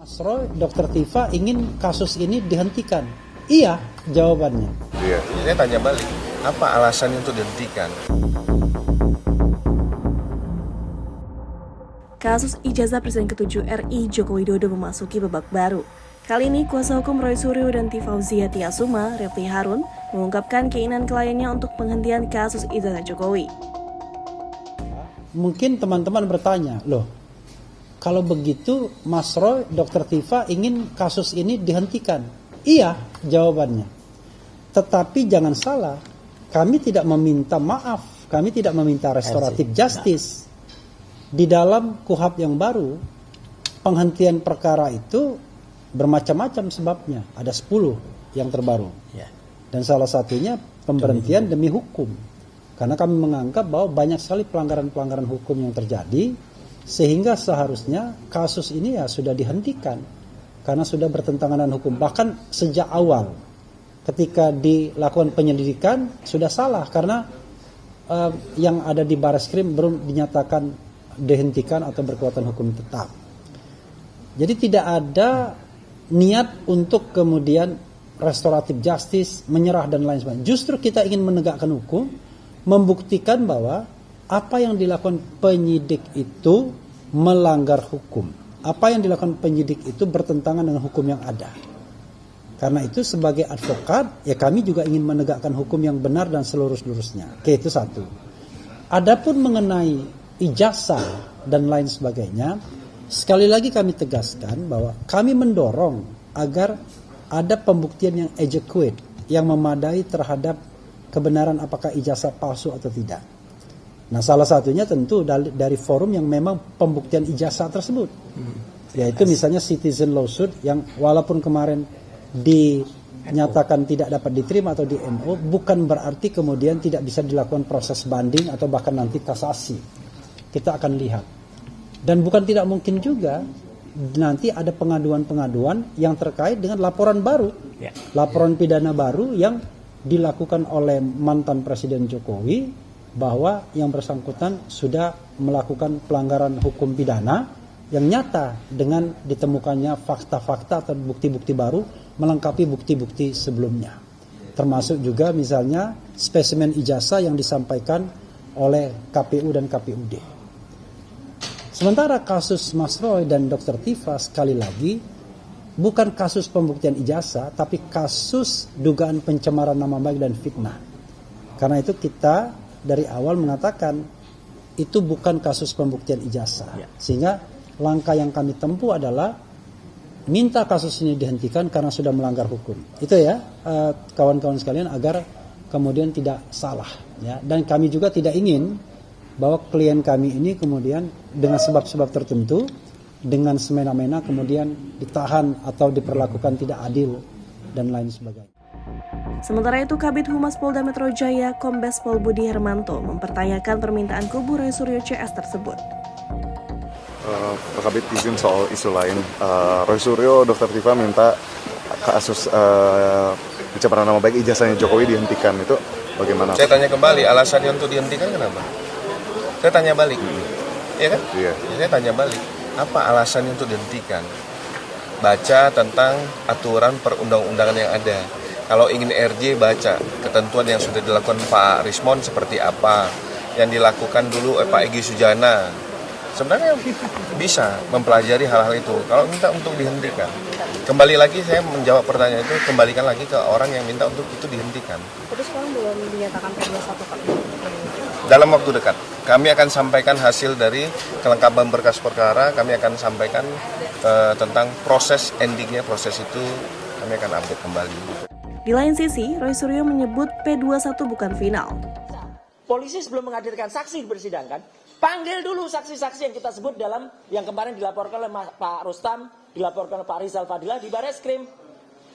Mas Roy, Dr. Tifa ingin kasus ini dihentikan. Iya, jawabannya. Iya, saya tanya balik, apa alasannya untuk dihentikan? Kasus ijazah Presiden ke-7 RI Joko Widodo memasuki babak baru. Kali ini kuasa hukum Roy Suryo dan Tifauzia Tiasuma, Refli Harun, mengungkapkan keinginan kliennya untuk penghentian kasus ijazah Jokowi. Mungkin teman-teman bertanya, loh, kalau begitu Mas Roy, Dr. Tifa ingin kasus ini dihentikan. Iya, jawabannya. Tetapi jangan salah, kami tidak meminta maaf, kami tidak meminta restoratif justice. Di dalam KUHP yang baru, penghentian perkara itu bermacam-macam sebabnya. Ada 10 yang terbaru. Dan salah satunya pemberhentian demi hukum. Karena kami menganggap bahwa banyak sekali pelanggaran-pelanggaran hukum yang terjadi, sehingga seharusnya kasus ini ya sudah dihentikan. Karena sudah bertentangan dengan hukum. Bahkan sejak awal, ketika dilakukan penyelidikan, sudah salah. Karena yang ada di Barreskrim belum dinyatakan dihentikan atau berkekuatan hukum tetap. Jadi tidak ada niat untuk kemudian restoratif justice, menyerah dan lain sebagainya. Justru kita ingin menegakkan hukum, membuktikan bahwa apa yang dilakukan penyidik itu melanggar hukum. Apa yang dilakukan penyidik itu bertentangan dengan hukum yang ada. Karena itu sebagai advokat, ya kami juga ingin menegakkan hukum yang benar dan selurus-lurusnya. Oke, itu satu. Adapun mengenai ijazah dan lain sebagainya, sekali lagi kami tegaskan bahwa kami mendorong agar ada pembuktian yang adequate, yang memadai terhadap kebenaran apakah ijazah palsu atau tidak. Nah, salah satunya tentu dari forum yang memang pembuktian ijazah tersebut, yaitu misalnya citizen lawsuit yang walaupun kemarin dinyatakan tidak dapat diterima atau di MO, bukan berarti kemudian tidak bisa dilakukan proses banding atau bahkan nanti kasasi. Kita akan lihat. Dan bukan tidak mungkin juga nanti ada pengaduan-pengaduan yang terkait dengan laporan baru. Laporan pidana baru yang dilakukan oleh mantan Presiden Jokowi bahwa yang bersangkutan sudah melakukan pelanggaran hukum pidana yang nyata dengan ditemukannya fakta-fakta atau bukti-bukti baru melengkapi bukti-bukti sebelumnya. Termasuk juga misalnya spesimen ijazah yang disampaikan oleh KPU dan KPUD. Sementara kasus Mas Roy dan Dr. Tifa sekali lagi bukan kasus pembuktian ijazah, tapi kasus dugaan pencemaran nama baik dan fitnah. Karena itu kita dari awal mengatakan itu bukan kasus pembuktian ijazah. Sehingga langkah yang kami tempuh adalah minta kasus ini dihentikan karena sudah melanggar hukum. Itu ya kawan-kawan sekalian agar kemudian tidak salah. Ya. Dan kami juga tidak ingin bahwa klien kami ini kemudian dengan sebab-sebab tertentu, dengan semena-mena kemudian ditahan atau diperlakukan tidak adil dan lain sebagainya. Sementara itu, Kabid Humas Polda Metro Jaya, Kombes Pol Budi Hermanto, mempertanyakan permintaan kubu Roy Suryo CS tersebut. Pak Kabid, izin soal isu lain. Roy Suryo, Dr. Tifa minta kasus pencemaran nama baik ijazahnya Jokowi dihentikan. Itu bagaimana? Saya tanya kembali, alasannya untuk dihentikan kenapa? Saya tanya balik, ya kan? Iya. Saya tanya balik, apa alasannya untuk dihentikan? Baca tentang aturan perundang-undangan yang ada. Kalau ingin RJ, baca ketentuan yang sudah dilakukan Pak Rismon seperti apa, yang dilakukan dulu Pak Egy Sujana. Sebenarnya bisa mempelajari hal-hal itu. Kalau minta untuk dihentikan, kembali lagi saya menjawab pertanyaan itu, kembalikan lagi ke orang yang minta untuk itu dihentikan. Tapi sekarang belum dinyatakan P21 Pak. Dalam waktu dekat, kami akan sampaikan hasil dari kelengkapan berkas perkara, kami akan sampaikan tentang proses endingnya, proses itu kami akan update kembali. Di lain sisi, Roy Suryo menyebut P21 bukan final. Polisi sebelum menghadirkan saksi di persidangan, panggil dulu saksi-saksi yang kita sebut dalam yang kemarin dilaporkan oleh Pak Rustam, dilaporkan oleh Pak Rizal Fadilah di Barreskrim.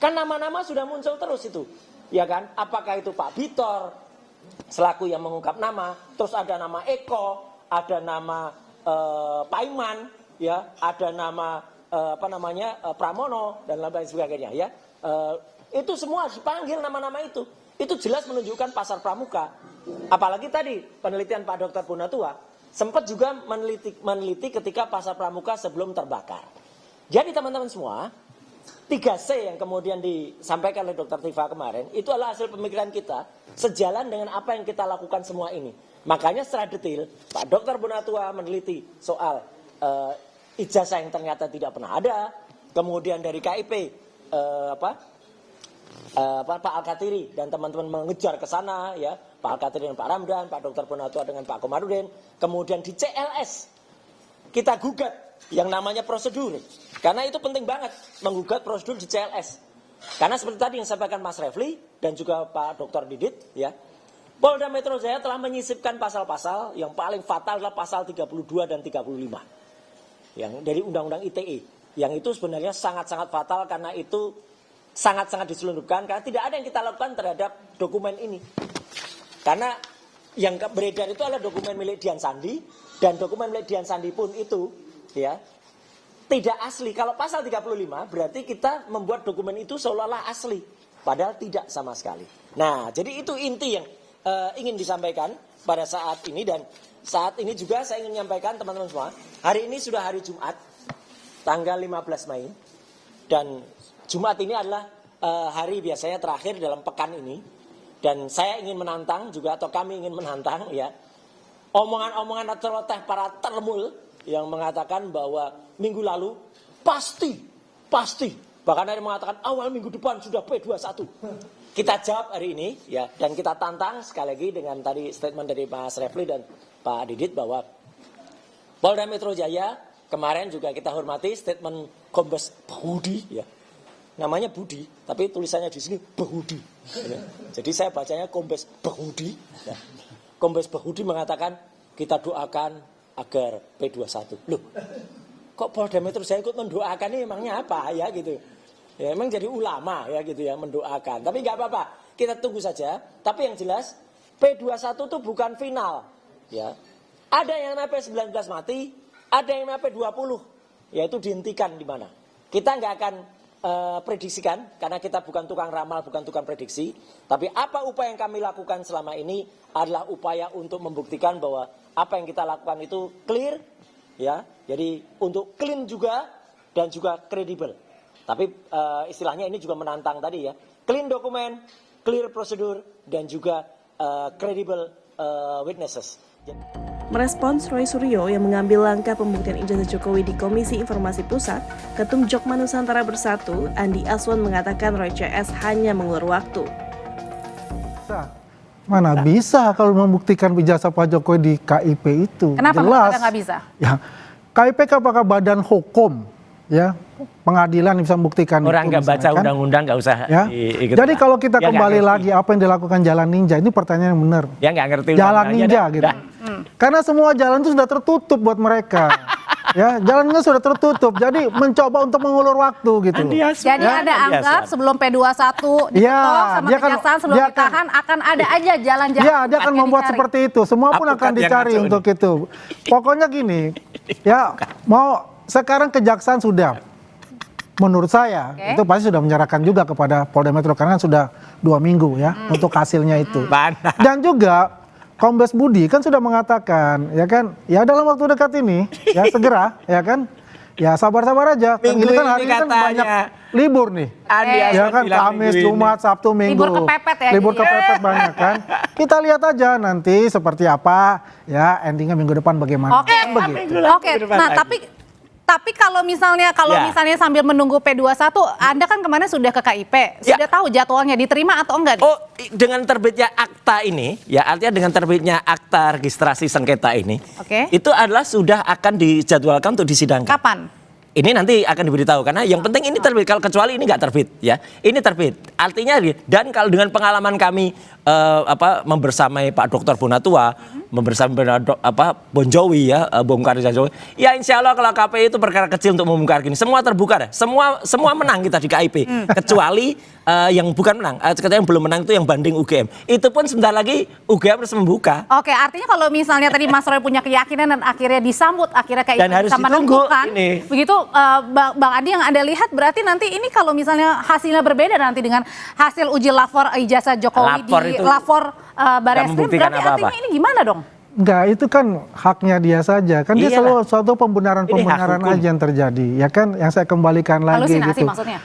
Kan nama-nama sudah muncul terus itu, ya kan? Apakah itu Pak Bitor selaku yang mengungkap nama, terus ada nama Eko, ada nama Pak Iman, ya, ada nama Pramono dan lain sebagainya, ya. Itu semua dipanggil nama-nama itu. Itu jelas menunjukkan pasar pramuka. Apalagi tadi penelitian Pak Dr. Punatua sempat juga meneliti ketika pasar pramuka sebelum terbakar. Jadi teman-teman semua, 3C yang kemudian disampaikan oleh Dr. Tifa kemarin, itu adalah hasil pemikiran kita, sejalan dengan apa yang kita lakukan semua ini. Makanya secara detail, Pak Dr. Bonatua meneliti soal ijazah yang ternyata tidak pernah ada, kemudian dari KIP, Pak Al-Katiri dan teman-teman mengejar ke sana, ya, Pak Al-Katiri dan Pak Ramdan, Pak Dr. Bonatua dengan Pak Komarudin, kemudian di CLS, kita gugat yang namanya prosedur. Karena itu penting banget menggugat prosedur di CLS. Karena seperti tadi yang disampaikan Mas Refli dan juga Pak Dr. Didit, ya, Polda Metro Jaya telah menyisipkan pasal-pasal yang paling fatal adalah pasal 32 dan 35. Yang dari Undang-Undang ITE. Yang itu sebenarnya sangat-sangat fatal karena itu sangat-sangat diselundupkan karena tidak ada yang kita lakukan terhadap dokumen ini. Karena yang beredar itu adalah dokumen milik Dian Sandi dan dokumen milik Dian Sandi pun itu, ya, tidak asli. Kalau pasal 35 berarti kita membuat dokumen itu seolah-olah asli, padahal tidak sama sekali. Nah, jadi itu inti yang ingin disampaikan pada saat ini. Dan saat ini juga saya ingin menyampaikan teman-teman semua, hari ini sudah hari Jumat, tanggal 15 Mei, dan Jumat ini adalah hari biasanya terakhir dalam pekan ini. Dan saya ingin menantang juga, atau kami ingin menantang, ya, omongan-omongan atau celoteh para termul yang mengatakan bahwa minggu lalu pasti, bahkan ada yang mengatakan awal minggu depan sudah P21. Kita jawab hari ini, ya, dan kita tantang sekali lagi dengan tadi statement dari Mas Refli dan Pak Didit bahwa Polda Metro Jaya kemarin juga kita hormati statement Kombes Budi, ya, namanya Budi, tapi tulisannya di sini Budi. Ya. Jadi saya bacanya Kombes Budi. Ya. Kombes Budi mengatakan kita doakan agar P21. Loh, kok Polda Metro Jaya ikut mendoakan ini emangnya apa ya gitu? Ya emang jadi ulama ya gitu ya mendoakan. Tapi nggak apa-apa, kita tunggu saja. Tapi yang jelas P21 itu bukan final. Ya, ada yang namanya P19 mati, ada yang namanya P20, yaitu dihentikan di mana. Kita nggak akan prediksikan karena kita bukan tukang ramal, bukan tukang prediksi. Tapi apa upaya yang kami lakukan selama ini adalah upaya untuk membuktikan bahwa apa yang kita lakukan itu clear, ya. Jadi untuk clean juga dan juga kredibel. Tapi istilahnya ini juga menantang tadi ya. Clean dokumen, clear prosedur, dan juga credible witnesses. Merespons Roy Suryo yang mengambil langkah pembuktian ijazah Jokowi di Komisi Informasi Pusat, Ketum Jokma Nusantara Bersatu, Andi Aswan mengatakan Roy CS hanya mengulur waktu. Mana bisa kalau membuktikan ijazah Pak Jokowi di KIP itu? Kenapa nggak bisa? Ya, KIP apakah badan hukum, ya, pengadilan bisa membuktikan orang nggak baca undang-undang nggak usah. Ya. Jadi kalau kita ya kembali lagi apa yang dilakukan Jalan Ninja, ini pertanyaan yang benar. Ya nggak ngerti Jalan Ninja gitu. Karena semua jalan itu sudah tertutup buat mereka. Ya, jalannya sudah tertutup. Jadi mencoba untuk mengulur waktu gitu. Jadi ya? Ada anggap sebelum P21 ditolong sama kejaksaan sebelum ditahan akan ada aja jalan-jalan. Ya, dia akan membuat seperti itu. Semua pun akan dicari untuk itu. Pokoknya gini, ya, mau sekarang kejaksaan sudah, menurut saya itu pasti sudah menyerahkan juga kepada Polda Metro karena kan sudah 2 minggu ya untuk hasilnya itu. Dan juga Kombes Budi kan sudah mengatakan, ya kan, ya dalam waktu dekat ini, ya segera, ya kan, ya sabar-sabar aja. Minggu ini kan hari ini kan banyak libur nih, ya kan, Kamis, Jumat, Sabtu, Minggu. Libur kepepet ya. Libur kepepet banyak kan. Kita lihat aja nanti seperti apa, ya endingnya minggu depan bagaimana. Oke. Nah tapi kalau misalnya sambil menunggu P21, Anda kan kemarin sudah ke KIP, sudah tahu jadwalnya diterima atau enggak? Oh, dengan terbitnya akta ini, ya artinya dengan terbitnya akta registrasi sengketa ini, itu adalah sudah akan dijadwalkan untuk disidangkan. Kapan? Ini nanti akan diberitahu karena yang penting ini terbit. Kalau kecuali ini nggak terbit, ya ini terbit. Artinya dan kalau dengan pengalaman kami membersamai Pak Dr. Bonatua, membersamai Bon Jowi ya, bongkar Jokowi. Ya insya Allah kalau KPI itu perkara kecil untuk membongkar gini. Semua terbuka deh. Semua menang kita di KIP. Kecuali yang bukan menang. Yang belum menang itu yang banding UGM. Itu pun sebentar lagi UGM harus membuka. Oke, artinya kalau misalnya tadi Mas Roy punya keyakinan dan akhirnya disambut, akhirnya KIP bisa menentukan. Begitu Bang Adi yang Anda lihat berarti nanti ini kalau misalnya hasilnya berbeda nanti dengan hasil uji lapor ijazah Jokowi lapor Barreskrim berarti artinya ini gimana dong? Enggak, itu kan haknya dia saja. Kan dia selalu suatu pembenaran-pembenaran aja yang terjadi. Ya kan, yang saya kembalikan lagi halusinasi gitu. maksudnya?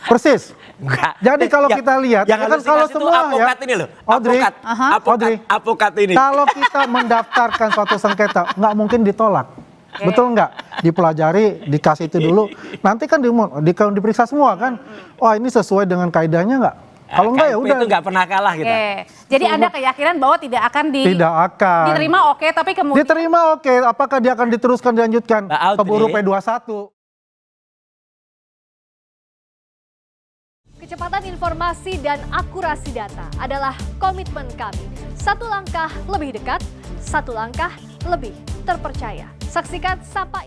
Persis. Enggak. Jadi kalau kita lihat, yang ya kan kalau semua avokat ini loh. Audrey, Avokat ini. kalau kita mendaftarkan suatu sengketa, nggak mungkin ditolak. Betul nggak? Dipelajari, dikasih itu dulu. Nanti kan diperiksa semua kan. Wah ini sesuai dengan kaidahnya nggak? Kalau enggak ya udah. Itu nggak pernah kalah kita. Jadi Anda keyakinan bahwa tidak akan diterima oke, tapi kemudian diterima oke. Apakah dia akan diteruskan dilanjutkan keburu P21? Kecepatan informasi dan akurasi data adalah komitmen kami. Satu langkah lebih dekat, satu langkah lebih terpercaya. Saksikan Sapa